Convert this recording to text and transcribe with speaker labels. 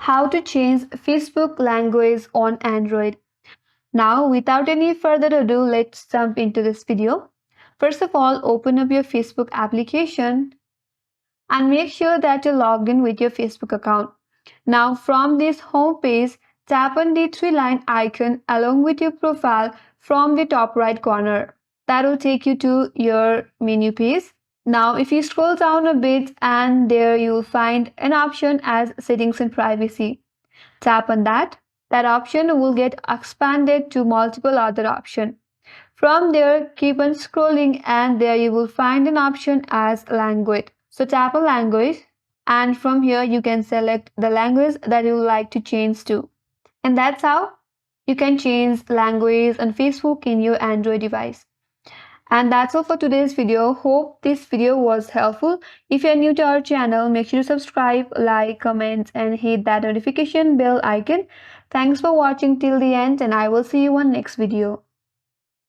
Speaker 1: how to change Facebook language on Android. Now, without any further ado, let's jump into this video. First of all, open up your Facebook application and make sure that you're logged in with your Facebook account. Now, from this home page, tap on the three-line icon along with your profile from the top right corner. That will take you to your menu page. Now, if you scroll down a bit and there you'll find an option as settings and privacy. Tap on that. That option will get expanded to multiple other options. From there, keep on scrolling and there you will find an option as language. So tap on language and from here you can select the language that you would like to change to. And that's how you can change language on Facebook in your Android device. And that's all for today's video. Hope this video was helpful. If you're new to our channel, make sure to subscribe, like, comment, and hit that notification bell icon. Thanks for watching till the end, and I will see you on next video.